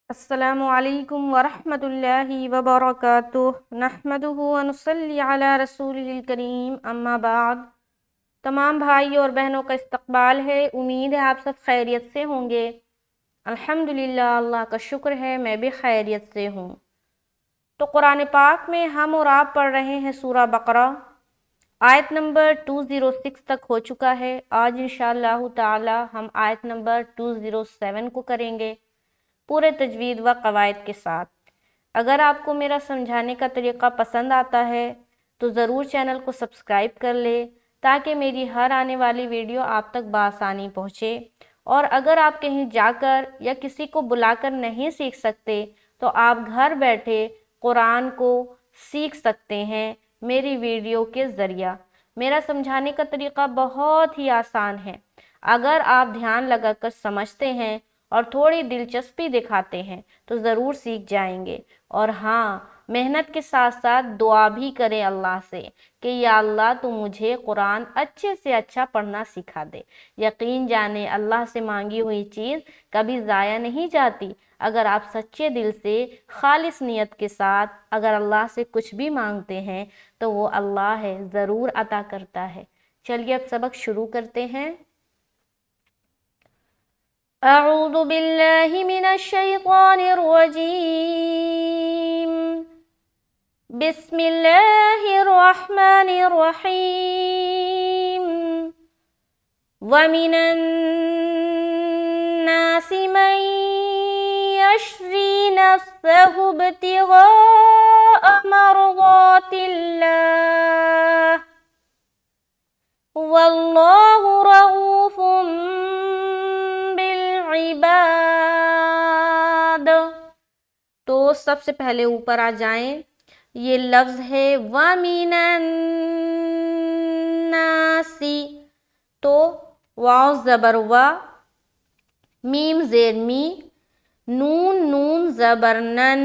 السلام علیکم ورحمۃ اللہ وبرکاتہ نحمدہ ونصلی علی رسولہ الکریم اما بعد۔ تمام بھائی اور بہنوں کا استقبال ہے، امید ہے آپ سب خیریت سے ہوں گے۔ الحمدللہ، اللہ کا شکر ہے میں بھی خیریت سے ہوں۔ تو قرآن پاک میں ہم اور آپ پڑھ رہے ہیں سورہ بقرہ، آیت نمبر 206 تک ہو چکا ہے۔ آج انشاءاللہ تعالی ہم آیت نمبر 207 کو کریں گے، پورے تجوید و قواعد کے ساتھ۔ اگر آپ کو میرا سمجھانے کا طریقہ پسند آتا ہے تو ضرور چینل کو سبسکرائب کر لے تاکہ میری ہر آنے والی ویڈیو آپ تک بآسانی پہنچے۔ اور اگر آپ کہیں جا کر یا کسی کو بلا کر نہیں سیکھ سکتے تو آپ گھر بیٹھے قرآن کو سیکھ سکتے ہیں میری ویڈیو کے ذریعہ۔ میرا سمجھانے کا طریقہ بہت ہی آسان ہے، اگر آپ دھیان لگا کر سمجھتے ہیں اور تھوڑی دلچسپی دکھاتے ہیں تو ضرور سیکھ جائیں گے۔ اور ہاں، محنت کے ساتھ ساتھ دعا بھی کریں اللہ سے کہ یا اللہ تو مجھے قرآن اچھے سے اچھا پڑھنا سکھا دے۔ یقین جانیں اللہ سے مانگی ہوئی چیز کبھی ضائع نہیں جاتی۔ اگر آپ سچے دل سے خالص نیت کے ساتھ اگر اللہ سے کچھ بھی مانگتے ہیں تو وہ اللہ ہے، ضرور عطا کرتا ہے۔ چلیے اب سبق شروع کرتے ہیں۔ اعوذ باللہ من الشیطان الرجیم، بسم اللہ الرحمن الرحیم۔ وَمِنَ النَّاسِ مَن يَشْرِي نَفْسَهُ ابْتِغَاءَ مَرْضَاتِ اللَّهِ وَاللَّهُ رَءُوفٌ بِالْعِبَادِ۔ تو سب سے پہلے اوپر آ جائیں، یہ لفظ ہے وَمِنَ النَّاسِ، تو واو زبر وا، میم زیر می، نون نون زبر نن۔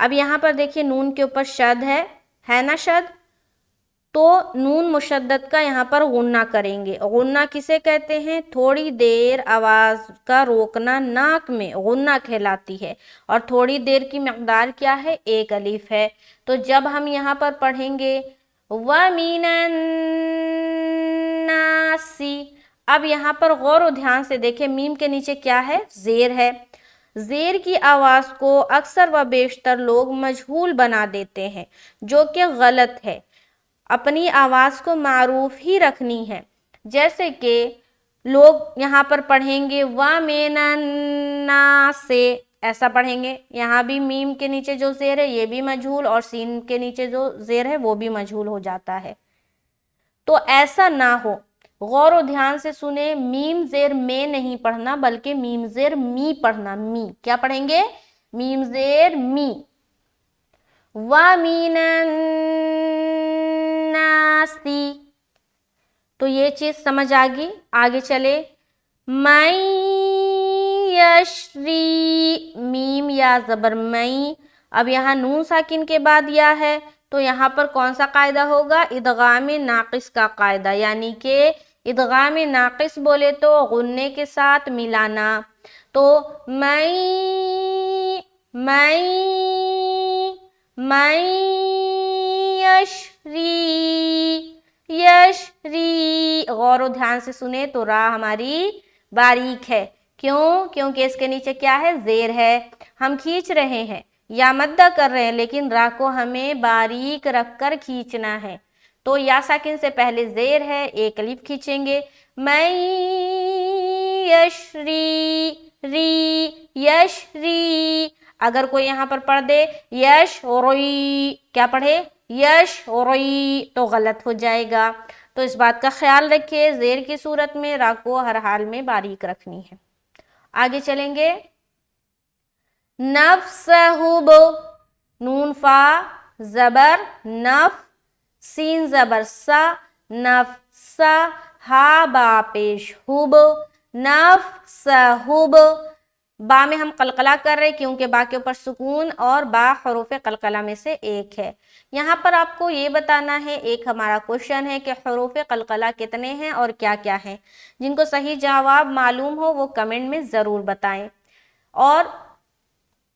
اب یہاں پر دیکھیے نون کے اوپر شد ہے نا شد، تو نون مشدد کا یہاں پر غنہ کریں گے۔ غنہ کسے کہتے ہیں؟ تھوڑی دیر آواز کا روکنا ناک میں غنہ کہلاتی ہے، اور تھوڑی دیر کی مقدار کیا ہے؟ ایک الف ہے۔ تو جب ہم یہاں پر پڑھیں گے وَمِنَ النَّاسِ، اب یہاں پر غور و دھیان سے دیکھیں، میم کے نیچے کیا ہے؟ زیر ہے۔ زیر کی آواز کو اکثر و بیشتر لوگ مجہول بنا دیتے ہیں، جو کہ غلط ہے۔ اپنی آواز کو معروف ہی رکھنی ہے، جیسے کہ لوگ یہاں پر پڑھیں گے وَمِنَ النَّاسِ، ایسا پڑھیں گے۔ یہاں بھی میم کے نیچے جو زیر ہے یہ بھی مجہول، اور سین کے نیچے جو زیر ہے وہ بھی مجہول ہو جاتا ہے۔ تو ایسا نہ ہو، غور و دھیان سے سنیں، میم زیر میں نہیں پڑھنا بلکہ میم زیر می پڑھنا۔ می کیا پڑھیں گے؟ میم زیر می۔ وَمِنَ النَّاسِ، تو یہ چیز سمجھ آگی؟ آگے چلے، مَن یشری، میم یا زبر مئی۔ اب یہاں نون ساکن کے بعد یا ہے تو یہاں پر کون سا قاعدہ ہوگا؟ ادغام ناقص کا قاعدہ، یعنی کہ ادغام ناقص بولے تو غنّے کے ساتھ ملانا۔ تو میں یشری، غور و دھیان سے سنیں تو راہ ہماری باریک ہے۔ کیوں؟ کیونکہ اس کے نیچے کیا ہے؟ زیر ہے۔ ہم کھینچ رہے ہیں یا مدہ کر رہے ہیں، لیکن راہ کو ہمیں باریک رکھ کر کھینچنا ہے۔ تو یا ساکن سے پہلے زیر ہے، ایک الف کھینچیں گے، میں یشری۔ اگر کوئی یہاں پر پڑھ دے یشری، کیا پڑھے؟ یشری، تو غلط ہو جائے گا۔ تو اس بات کا خیال رکھیے، زیر کی صورت میں راہ کو ہر حال میں باریک رکھنی ہے۔ آگے چلیں گے، نفسہب، نون فا زبر نف، سین زبر سا، نفسا، ہا با پیش ہوب، نفسہب۔ با میں ہم قلقلہ کر رہے کیونکہ با کے اوپر سکون، اور با حروف قلقلہ میں سے ایک ہے۔ یہاں پر آپ کو یہ بتانا ہے، ایک ہمارا کوشچن ہے کہ حروف قلقلہ کتنے ہیں اور کیا کیا ہیں۔ جن کو صحیح جواب معلوم ہو وہ کمنٹ میں ضرور بتائیں۔ اور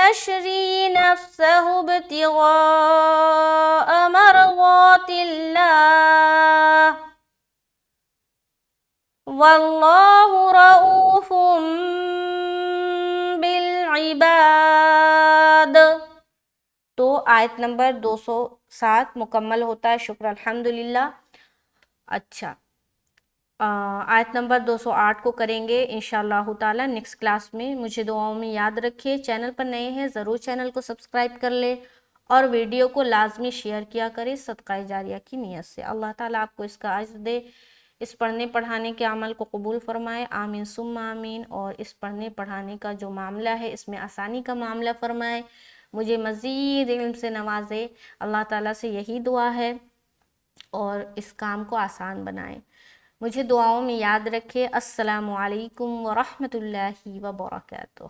يشري نفسه ابتغاء مرضات الله واللہ رؤوف بالعباد. تو آیت نمبر 207 مکمل ہوتا ہے. شکر الحمدللہ. اچھا آیت نمبر 208 کو کریں گے انشاءاللہ تعالی نیکسٹ کلاس میں. مجھے دعاؤں میں یاد رکھیے. چینل پر نئے ہیں ضرور چینل کو سبسکرائب کر لیں اور ویڈیو کو لازمی شیئر کیا کریں صدقہ جاریہ کی نیت سے. اللہ تعالیٰ آپ کو اس کا اجر دے. اس پڑھنے پڑھانے کے عمل کو قبول فرمائے. آمین ثم آمین. اور اس پڑھنے پڑھانے کا جو معاملہ ہے اس میں آسانی کا معاملہ فرمائے. مجھے مزید علم سے نوازے. اللہ تعالیٰ سے یہی دعا ہے اور اس کام کو آسان بنائے. مجھے دعاؤں میں یاد رکھے. السلام علیکم ورحمۃ اللہ وبرکاتہ.